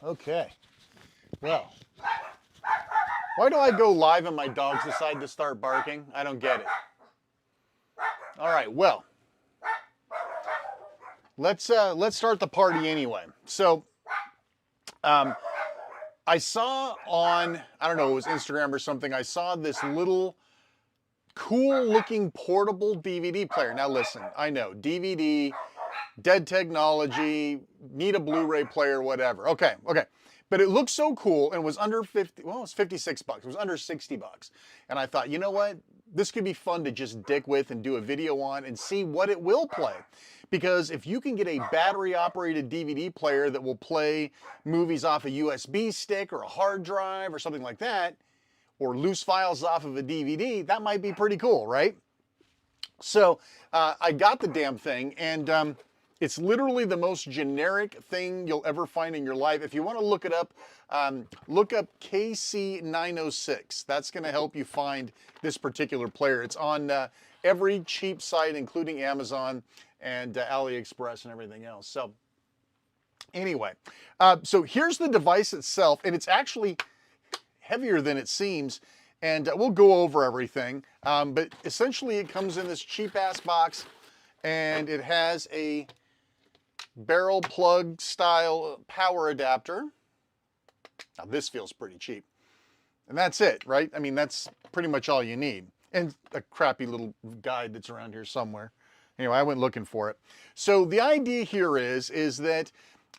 Okay. Well, why do I go live and my dogs decide to start barking? I don't get it. All right. Well, let's start the party anyway. So, um, I saw on, I don't know, it was Instagram or something. I saw this little cool looking portable DVD player. Now listen, I know DVD, dead technology, need a Blu-ray player, whatever. Okay, okay. But it looked so cool and was under 50, well, it was 56 bucks. It was under 60 bucks. And I thought, you know what? This could be fun to just dick with and do a video on and see what it will play. Because if you can get a battery operated DVD player that will play movies off a USB stick or a hard drive or something like that, or loose files off of a DVD, that might be pretty cool, right? So I got the damn thing, and it's literally the most generic thing you'll ever find in your life. If you want to look it up, look up KC906. That's going to help you find this particular player. It's on every cheap site, including Amazon and AliExpress and everything else. So anyway, so here's the device itself, and it's actually heavier than it seems, and we'll go over everything. But essentially it comes in this cheap ass box, and it has a barrel plug style power adapter. Now this feels pretty cheap. And that's it, right? I mean, that's pretty much all you need. And a crappy little guide that's around here somewhere. Anyway, I went looking for it. So the idea here is that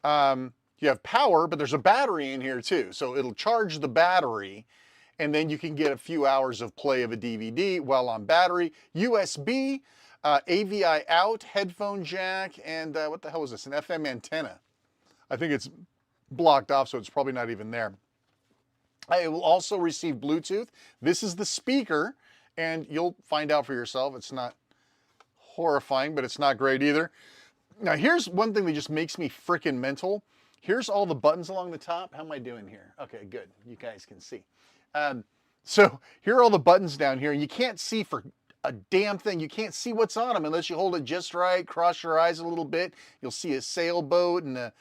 you have power, but there's a battery in here too. So it'll charge the battery, and then you can get a few hours of play of a DVD while on battery. USB, AVI out, headphone jack, and what the hell is this? An FM antenna. I think it's blocked off, so it's probably not even there. It will also receive Bluetooth. This is the speaker, and you'll find out for yourself. It's not horrifying, but it's not great either. Now, here's one thing that just makes me freaking mental. Here's all the buttons along the top. How am I doing here? Okay, good. You guys can see. So here are all the buttons down here. You can't see for a damn thing. You can't see what's on them unless you hold it just right, cross your eyes a little bit. You'll see a sailboat and a,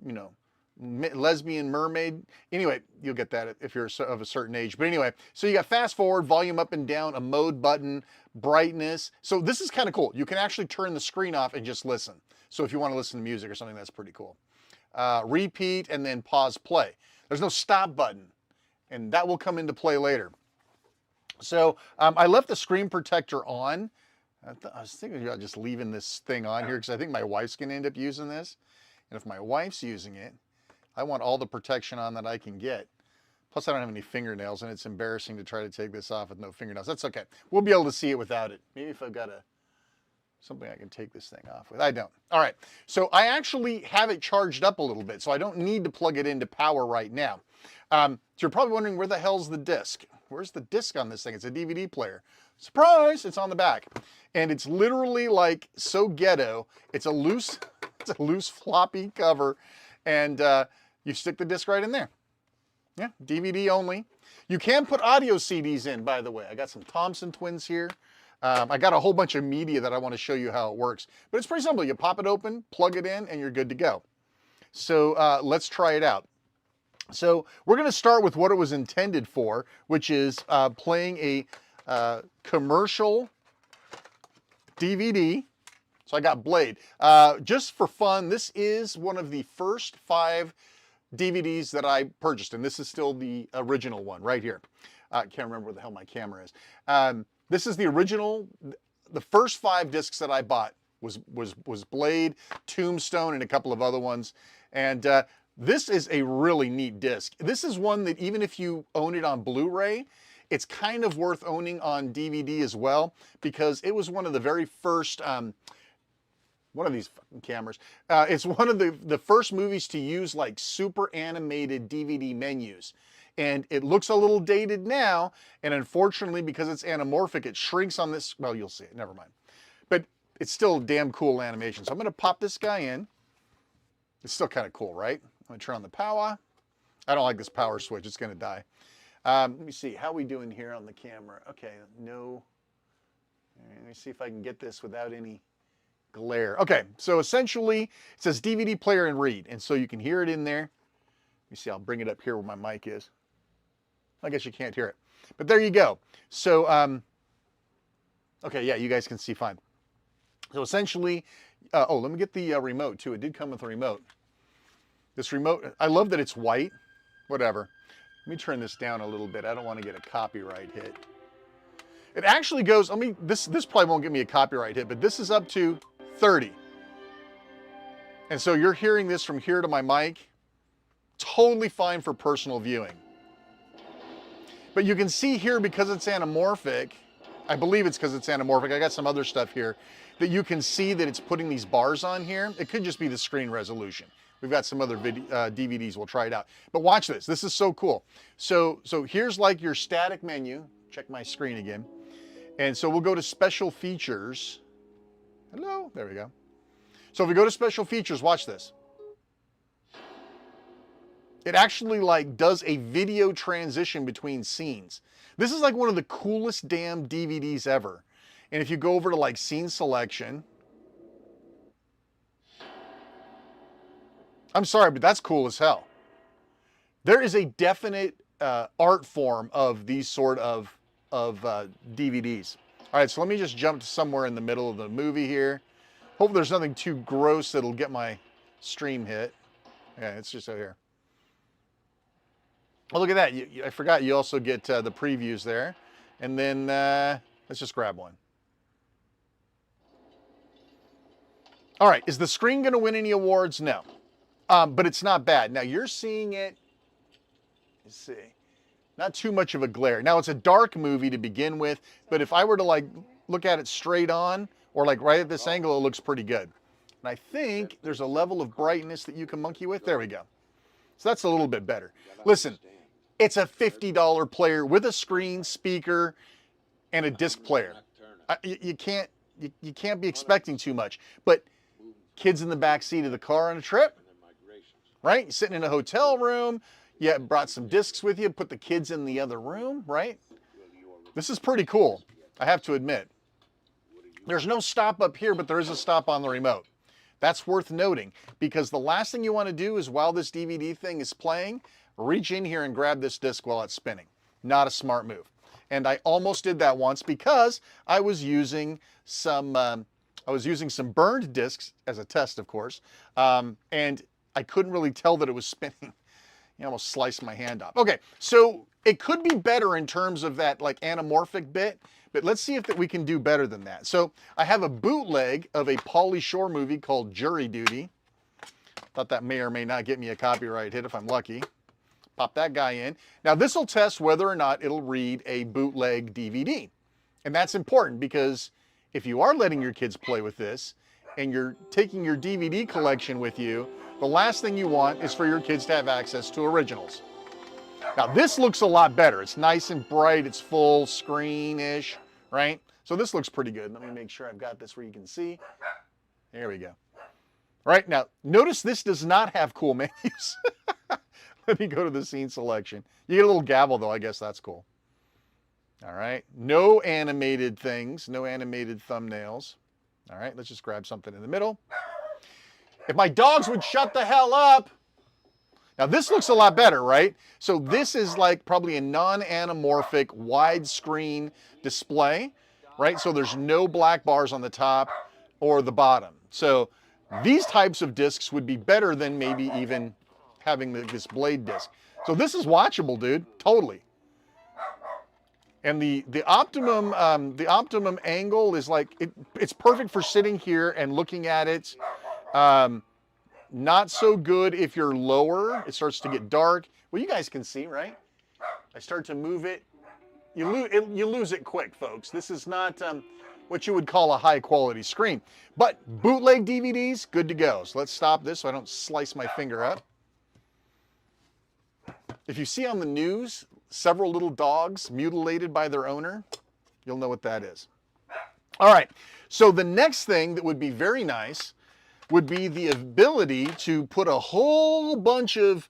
you know, lesbian mermaid. Anyway, you'll get that if you're of a certain age. But anyway, so you got fast forward, volume up and down, a mode button, brightness. So this is kind of cool. You can actually turn the screen off and just listen. So if you want to listen to music or something, that's pretty cool. Repeat and then pause play. There's no stop button, and that will come into play later. So I left the screen protector on. I was thinking about just leaving this thing on here because I think my wife's going to end up using this. And if my wife's using it, I want all the protection on that I can get. Plus, I don't have any fingernails, and it's embarrassing to try to take this off with no fingernails. That's okay. We'll be able to see it without it. Maybe if I've got something I can take this thing off with. I don't. All right. So I actually have it charged up a little bit, so I don't need to plug it into power right now. So you're probably wondering, where the hell's the disc? Where's the disc on this thing? It's a DVD player. Surprise! It's on the back. And it's literally like so ghetto. It's a loose floppy cover, and you stick the disc right in there. Yeah, DVD only. You can put audio CDs in, by the way. I got some Thompson Twins here. I got a whole bunch of media that I want to show you how it works. But it's pretty simple. You pop it open, plug it in, and you're good to go. So let's try it out. So we're going to start with what it was intended for, which is playing a commercial DVD. So I got Blade. Just for fun, this is one of the first 5 DVDs that I purchased, and this is still the original one right here. I can't remember where the hell my camera is. This is the original. The first 5 discs that I bought was Blade, Tombstone, and a couple of other ones. And this is a really neat disc. This is one that even if you own it on Blu-ray, it's kind of worth owning on DVD as well, because it was one of the very first one of these fucking cameras. It's one of the first movies to use like super animated DVD menus. And it looks a little dated now, and unfortunately, because it's anamorphic, it shrinks on this. Well, you'll see it, never mind. But it's still damn cool animation. So I'm gonna pop this guy in. It's still kind of cool, right? I'm gonna turn on the power. I don't like this power switch, it's gonna die. Let me see, how are we doing here on the camera? Okay, no. Let me see if I can get this without any glare. Okay, so essentially it says DVD player and read, and so you can hear it in there. Let me see, I'll bring it up here where my mic is. I guess you can't hear it, but there you go. So, okay, yeah, you guys can see fine. So essentially, oh, let me get the remote too. It did come with a remote. This remote, I love that it's white. Whatever. Let me turn this down a little bit. I don't want to get a copyright hit. It actually goes, this probably won't give me a copyright hit, but this is up to 30. And so you're hearing this from here to my mic. Totally fine for personal viewing. But you can see here, because it's anamorphic, I believe it's because it's anamorphic, I got some other stuff here, that you can see that it's putting these bars on here. It could just be the screen resolution. We've got some other DVDs, we'll try it out. But watch this, this is so cool. So here's like your static menu. Check my screen again. And so we'll go to special features. Hello, there we go. So if we go to special features, watch this. It actually like does a video transition between scenes. This is like one of the coolest damn DVDs ever. And if you go over to like scene selection, I'm sorry, but that's cool as hell. There is a definite art form of these sort of DVDs. All right, so let me just jump to somewhere in the middle of the movie here. Hope there's nothing too gross that'll get my stream hit. Yeah, it's just out here. Oh, look at that. I forgot you also get the previews there. And then let's just grab one. All right, is the screen going to win any awards? No. But it's not bad. Now you're seeing it, let's see, not too much of a glare. Now it's a dark movie to begin with, but if I were to like look at it straight on or like right at this angle, it looks pretty good. And I think there's a level of brightness that you can monkey with. There we go. So that's a little bit better. Listen, it's a $50 player with a screen, speaker, and a disc player. You can't be expecting too much. But kids in the back seat of the car on a trip, right? You're sitting in a hotel room, you brought some discs with you, put the kids in the other room, right? This is pretty cool, I have to admit. There's no stop up here, but there is a stop on the remote. That's worth noting, because the last thing you want to do is, while this DVD thing is playing, reach in here and grab this disc while it's spinning. Not a smart move. And I almost did that once because I was using some burned discs as a test, of course, and I couldn't really tell that it was spinning. You almost sliced my hand off. Okay, so it could be better in terms of that like anamorphic bit, but let's see if we can do better than that. So I have a bootleg of a Pauly Shore movie called Jury Duty. Thought that may or may not get me a copyright hit if I'm lucky. Pop that guy in. Now this will test whether or not it'll read a bootleg DVD. And that's important, because if you are letting your kids play with this and you're taking your DVD collection with you, the last thing you want is for your kids to have access to originals. Now this looks a lot better. It's nice and bright. It's full screen-ish, right? So this looks pretty good. Let me make sure I've got this where you can see. There we go. All right, now notice this does not have cool menus. Let me go to the scene selection. You get a little gavel though, I guess that's cool. All right, no animated things, no animated thumbnails. All right, let's just grab something in the middle. If my dogs would shut the hell up. Now this looks a lot better, right? So this is like probably a non-anamorphic widescreen display, right? So there's no black bars on the top or the bottom. So these types of discs would be better than maybe even having this blade disc. So this is watchable, dude, totally. And the optimum angle is like, it's perfect for sitting here and looking at it. Not so good if you're lower. It starts to get dark. Well, you guys can see, right? I start to move it. You lose it quick, folks. This is not what you would call a high quality screen. But bootleg DVDs, good to go. So let's stop this so I don't slice my finger up. If you see on the news several little dogs mutilated by their owner, you'll know what that is. All right, so the next thing that would be very nice would be the ability to put a whole bunch of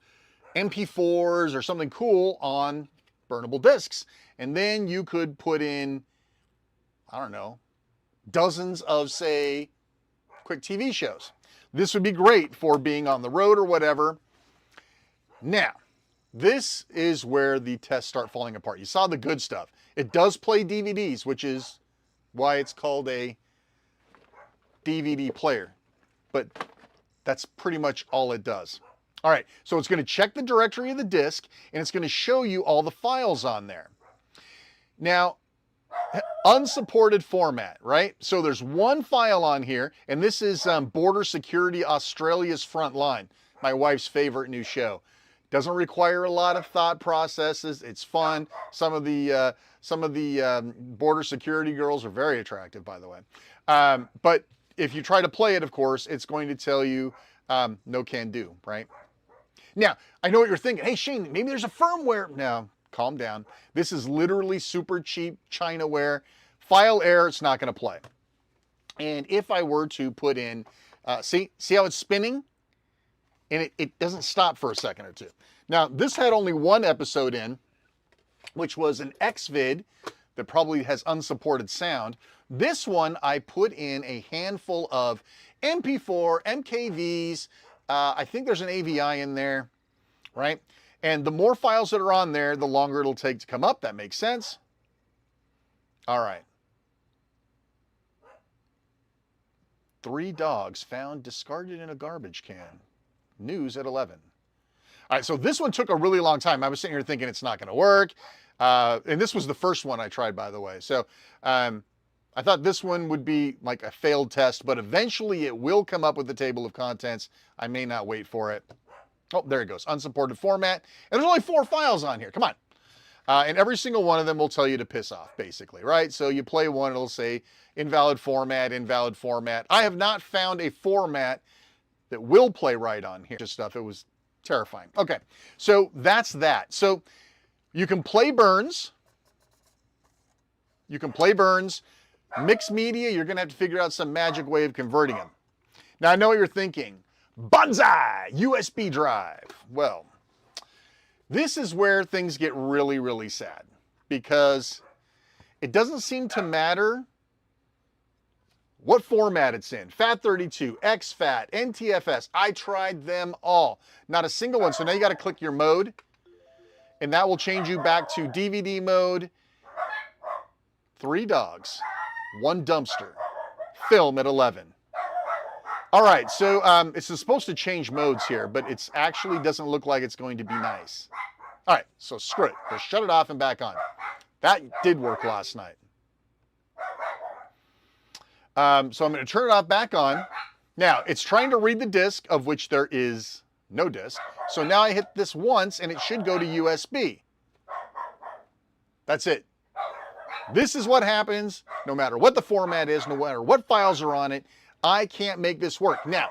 MP4s or something cool on burnable discs. And then you could put in, I don't know, dozens of, say, quick TV shows. This would be great for being on the road or whatever. Now, this is where the tests start falling apart. You saw the good stuff. It does play DVDs, which is why it's called a DVD player. But that's pretty much all it does. All right, so it's going to check the directory of the disk, and it's going to show you all the files on there. Now, unsupported format, right? So there's one file on here, and this is Border Security Australia's Frontline, my wife's favorite new show. Doesn't require a lot of thought processes. It's fun. Some of the border security girls are very attractive, by the way. But if you try to play it, of course, it's going to tell you no can do, right? Now, I know what you're thinking. Hey, Shane, maybe there's a firmware. No, calm down. This is literally super cheap Chinaware. File error, it's not going to play. And if I were to put in, see how it's spinning? And it doesn't stop for a second or two. Now, this had only one episode in, which was an XVID that probably has unsupported sound. This one, I put in a handful of MP4, MKVs. I think there's an AVI in there, right? And the more files that are on there, the longer it'll take to come up. That makes sense. All right. 3 dogs found discarded in a garbage can. News at 11. All right, so this one took a really long time. I was sitting here thinking it's not going to work. And this was the first one I tried, by the way. So I thought this one would be like a failed test, but eventually it will come up with the table of contents. I may not wait for it. Oh, there it goes. Unsupported format. And there's only 4 files on here. Come on. And every single one of them will tell you to piss off, basically, right? So you play one, it'll say invalid format, invalid format. I have not found a format that will play right on here. Just stuff. It was terrifying. Okay, so that's that. So you can play Burns. You can play Burns. Mixed media, you're going to have to figure out some magic way of converting them. Now, I know what you're thinking. Bonsai USB drive. Well, this is where things get really, really sad because it doesn't seem to matter what format it's in. FAT32, exFAT, NTFS. I tried them all. Not a single one. So now you got to click your mode, and that will change you back to DVD mode. 3 dogs, 1 dumpster, film at 11. All right, so it's supposed to change modes here, but it's actually doesn't look like it's going to be nice. All right, so screw it. Just shut it off and back on. That did work last night. So I'm going to turn it off, back on. Now, it's trying to read the disk, of which there is no disk. So now I hit this once, and it should go to USB. That's it. This is what happens no matter what the format is, no matter what files are on it. I can't make this work. Now,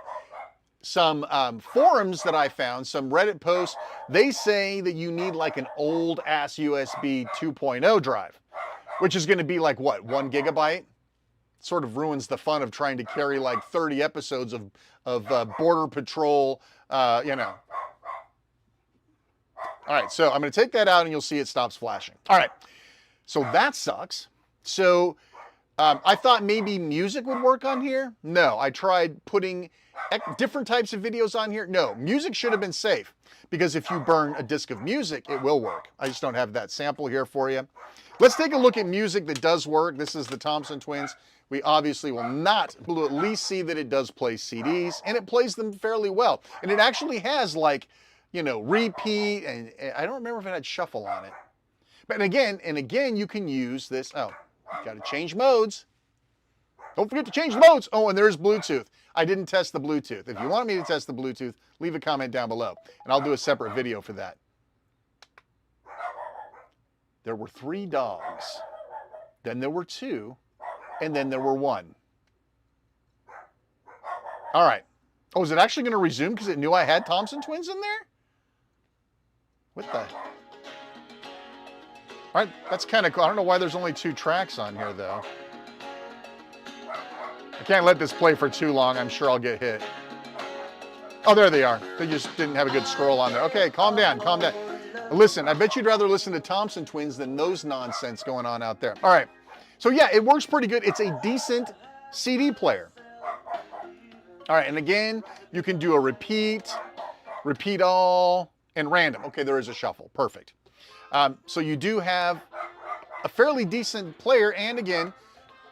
some forums that I found, some Reddit posts, they say that you need like an old-ass USB 2.0 drive, which is going to be like, what, 1 gigabyte? Sort of ruins the fun of trying to carry like 30 episodes of Border Patrol, you know. All right, so I'm going to take that out and you'll see it stops flashing. All right, so that sucks. So I thought maybe music would work on here. No, I tried putting different types of videos on here. No, music should have been safe because if you burn a disc of music, it will work. I just don't have that sample here for you. Let's take a look at music that does work. This is the Thompson Twins. We obviously will not, we'll at least see that it does play CDs, and it plays them fairly well. And it actually has like, you know, repeat, and I don't remember if it had shuffle on it. But again, you can use this. Oh, you got to change modes. Don't forget to change modes. Oh, and there's Bluetooth. I didn't test the Bluetooth. If you want me to test the Bluetooth, leave a comment down below, and I'll do a separate video for that. There were 3 dogs. Then there were 2. And then there were 1. All right. Oh, is it actually going to resume because it knew I had Thompson Twins in there? What the? All right, that's kind of cool. I don't know why there's only 2 tracks on here, though. I can't let this play for too long. I'm sure I'll get hit. Oh, there they are. They just didn't have a good scroll on there. Okay, calm down, calm down. Listen, I bet you'd rather listen to Thompson Twins than those nonsense going on out there. All right. So yeah, it works pretty good. It's a decent CD player. All right, and again, you can do a repeat, repeat all, and random. Okay, there is a shuffle. Perfect. So you do have a fairly decent player, and again,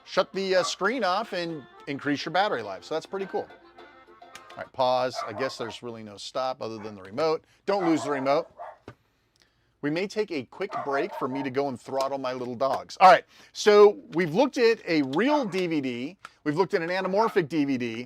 shut the screen off and increase your battery life. So that's pretty cool. All right, pause. I guess there's really no stop other than the remote. Don't lose the remote. We may take a quick break for me to go and throttle my little dogs. All right, so we've looked at a real DVD. We've looked at an anamorphic DVD,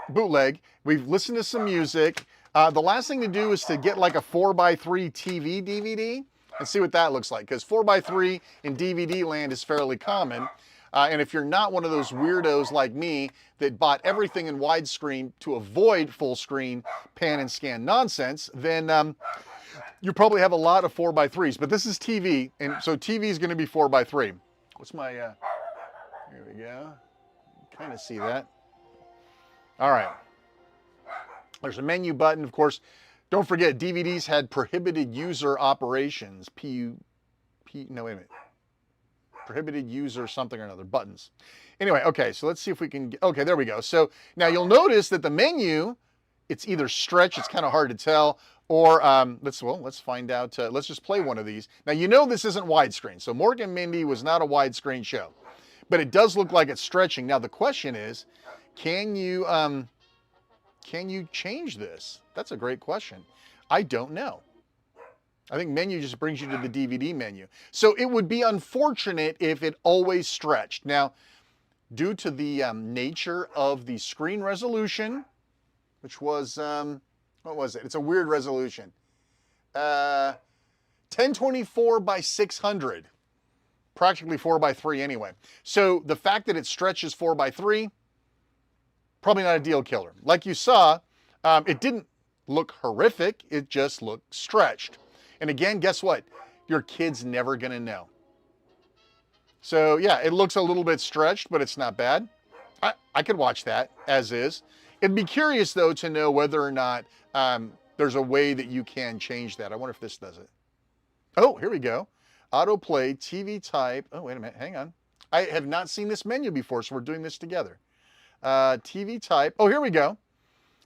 bootleg. We've listened to some music. The last thing to do is to get like a 4x3 TV DVD and see what that looks like, because 4x3 in DVD land is fairly common. And if you're not one of those weirdos like me that bought everything in widescreen to avoid full screen pan and scan nonsense, then you probably have a lot of 4x3s. But this is TV, and so TV is going to be 4x3. What's my, here we go. Kind of see that. All right. There's a menu button, of course. Don't forget, DVDs had prohibited user operations. No, wait a minute. Prohibited user something or another, buttons. Anyway, okay, so let's see if we can, okay, there we go. So now you'll notice that the menu, it's either stretched, it's kind of hard to tell, or let's find out, let's just play one of these. Now you know this isn't widescreen, so Mork and Mindy was not a widescreen show, but it does look like it's stretching. Now the question is, can you change this? That's a great question. I don't know. I think menu just brings you to the DVD menu. So it would be unfortunate if it always stretched. Now, due to the nature of the screen resolution, which was, what was it? It's a weird resolution. 1024 by 600. Practically 4x3 anyway. So the fact that it stretches 4x3, probably not a deal killer. Like you saw, it didn't look horrific, it just looked stretched. And again, guess what? Your kid's never gonna know. So yeah, it looks a little bit stretched, but it's not bad. I could watch that as is. It'd be curious though to know whether or not there's a way that you can change that. I wonder if this does it. Oh, here we go. Autoplay, TV type. Oh, wait a minute, hang on. I have not seen this menu before, so we're doing this together. TV type, oh, here we go.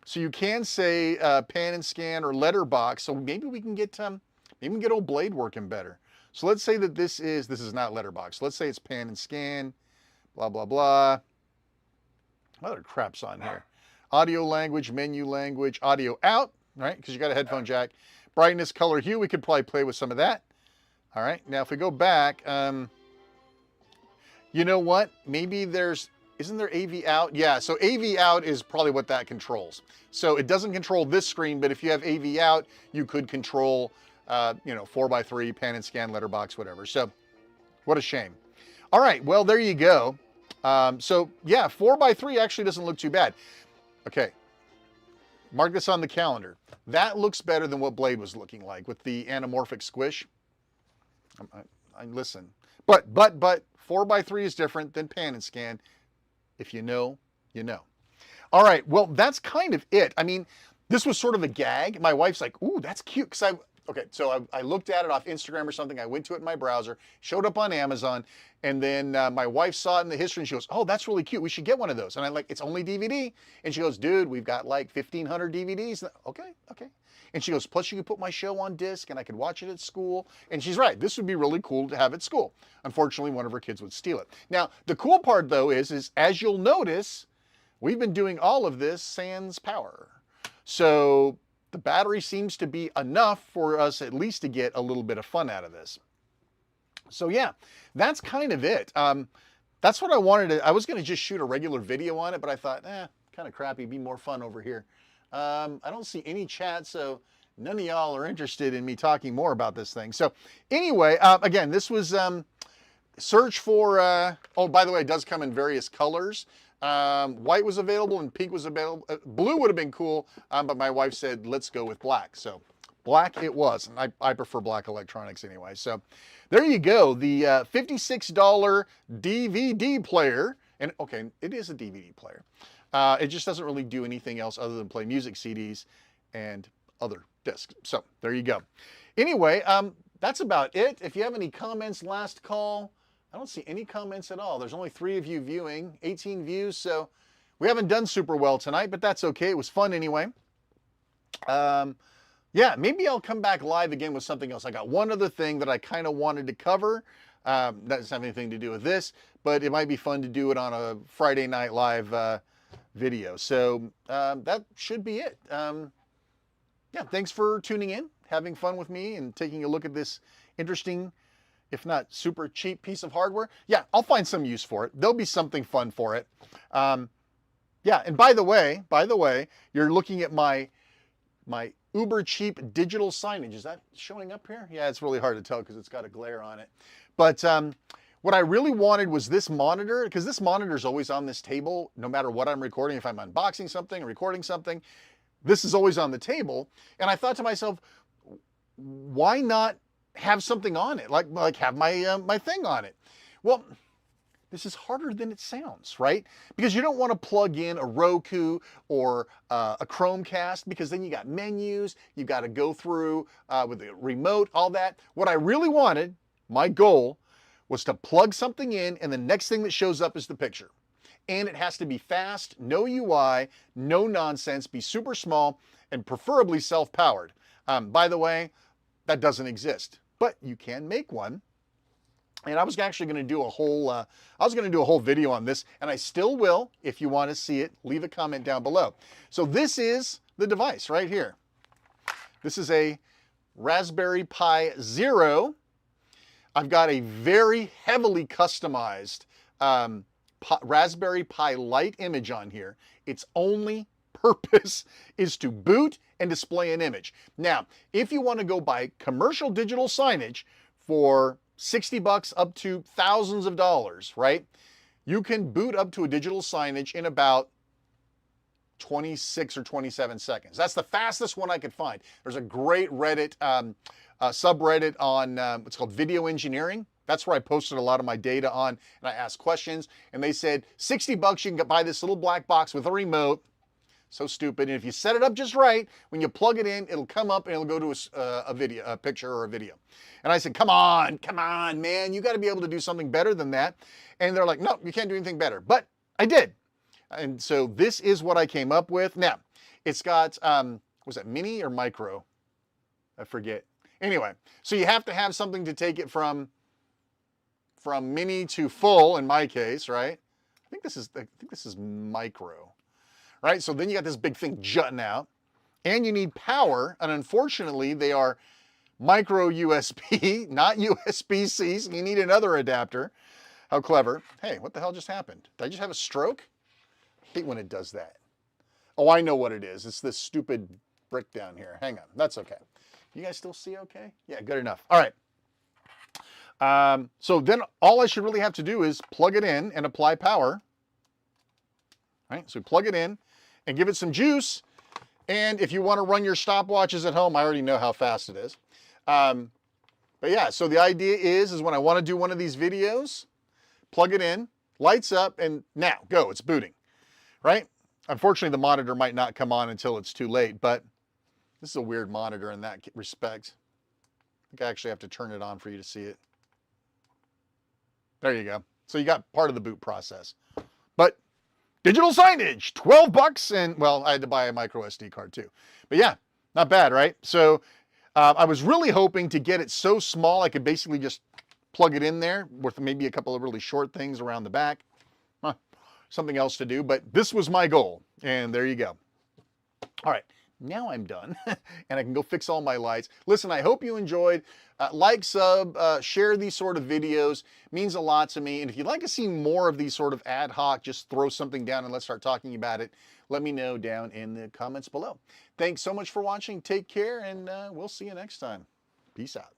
So you can say pan and scan or letterbox. So maybe we can get old Blade working better. So let's say that this is not letterbox. Let's say it's pan and scan, blah, blah, blah. What other crap's on here? Audio language, menu language, audio out, right? Because you got a headphone jack. Brightness, color, hue, we could probably play with some of that. All right, now if we go back, you know what? Maybe isn't there AV out? Yeah, so AV out is probably what that controls. So it doesn't control this screen, but if you have AV out, you could control, 4x3, pan and scan, letterbox, whatever. So what a shame. All right, well, there you go. So yeah, 4x3 actually doesn't look too bad. Okay, mark this on the calendar. That looks better than what Blade was looking like with the anamorphic squish. Listen, but 4x3 is different than pan and scan. If you know, you know. All right, well, that's kind of it. I mean, this was sort of a gag. My wife's like, ooh, that's cute. So I looked at it off Instagram or something. I went to it in my browser, showed up on Amazon, and then my wife saw it in the history and she goes, oh, that's really cute. We should get one of those. And I'm like, it's only DVD. And she goes, dude, we've got like 1,500 DVDs. Okay. And she goes, plus you could put my show on disc and I could watch it at school. And she's right. This would be really cool to have at school. Unfortunately, one of her kids would steal it. Now, the cool part though is as you'll notice, we've been doing all of this sans power. So the battery seems to be enough for us at least to get a little bit of fun out of this. So yeah, that's kind of it. That's what I wanted to, I was going to just shoot a regular video on it, but I thought, kind of crappy, be more fun over here. I don't see any chat, so none of y'all are interested in me talking more about this thing. So anyway, again, this was search for, oh, by the way, it does come in various colors. White was available and pink was available. Blue would have been cool, but my wife said, let's go with black. So black it was, and I prefer black electronics anyway. So there you go, the $56 DVD player. And okay, it is a DVD player. It just doesn't really do anything else other than play music CDs and other discs. So there you go. Anyway, that's about it. If you have any comments, last call. I don't see any comments at all. There's only 3 of you viewing, 18 views. So We haven't done super well tonight, but that's okay. It was fun anyway. Yeah, maybe I'll come back live again with something else. I got one other thing that I kind of wanted to cover. That doesn't have anything to do with this, but it might be fun to do it on a Friday Night Live video. So that should be it. Yeah, thanks for tuning in, having fun with me, and taking a look at this interesting, if not super cheap piece of hardware. Yeah, I'll find some use for it. There'll be something fun for it. Yeah, and by the way, you're looking at my uber cheap digital signage. Is that showing up here? Yeah, it's really hard to tell because it's got a glare on it. But what I really wanted was this monitor, because this monitor is always on this table, no matter what I'm recording. If I'm unboxing something or recording something, this is always on the table. And I thought to myself, why not have something on it? Like have my my thing on it. Well, this is harder than it sounds, right? Because you don't want to plug in a Roku or a Chromecast, because then you got menus, you got to go through with the remote, all that. What I really wanted, my goal, was to plug something in, and the next thing that shows up is the picture. And it has to be fast, no UI, no nonsense, be super small, and preferably self-powered. By the way, that doesn't exist, but you can make one. And I was actually going to do a whole video on this, and I still will. If you want to see it, leave a comment down below. So this is the device right here. This is a Raspberry Pi Zero. I've got a very heavily customized Raspberry Pi Lite image on here. Its only purpose is to boot and display an image. Now, if you want to go buy commercial digital signage for $60 up to thousands of dollars, right? You can boot up to a digital signage in about 26 or 27 seconds. That's the fastest one I could find. There's a great Reddit subreddit on what's called Video Engineering. That's where I posted a lot of my data on, and I asked questions, and they said $60 you can buy this little black box with a remote. So stupid. And if you set it up just right, when you plug it in, it'll come up and it'll go to a picture or a video. And I said, come on, man, you got to be able to do something better than that. And they're like, no, you can't do anything better. But I did. And so this is what I came up with. Now, it's got, was that mini or micro? I forget. Anyway, so you have to have something to take it from mini to full, in my case, right? I think this is micro. Right, so then you got this big thing jutting out, and you need power, and unfortunately they are micro USB, not USB-C, so you need another adapter. How clever. Hey, what the hell just happened? Did I just have a stroke? I hate when it does that. Oh, I know what it is. It's this stupid brick down here. Hang on, that's okay. You guys still see okay? Yeah, good enough. All right. So then all I should really have to do is plug it in and apply power. All right, so plug it in and give it some juice. And if you want to run your stopwatches at home, I already know how fast it is. But yeah, so the idea is when I want to do one of these videos, plug it in, lights up, and now go, it's booting, right? Unfortunately, the monitor might not come on until it's too late, but this is a weird monitor in that respect. I think I actually have to turn it on for you to see it. There you go. So you got part of the boot process. But digital signage, $12, and well, I had to buy a micro SD card too. But yeah, not bad, right? So I was really hoping to get it so small I could basically just plug it in there with maybe a couple of really short things around the back. Something else to do, but this was my goal, and there you go. All right, now I'm done, and I can go fix all my lights. Listen, I hope you enjoyed. Like, sub, share these sort of videos. It means a lot to me. And if you'd like to see more of these sort of ad hoc, just throw something down and let's start talking about it, let me know down in the comments below. Thanks so much for watching. Take care, and we'll see you next time. Peace out.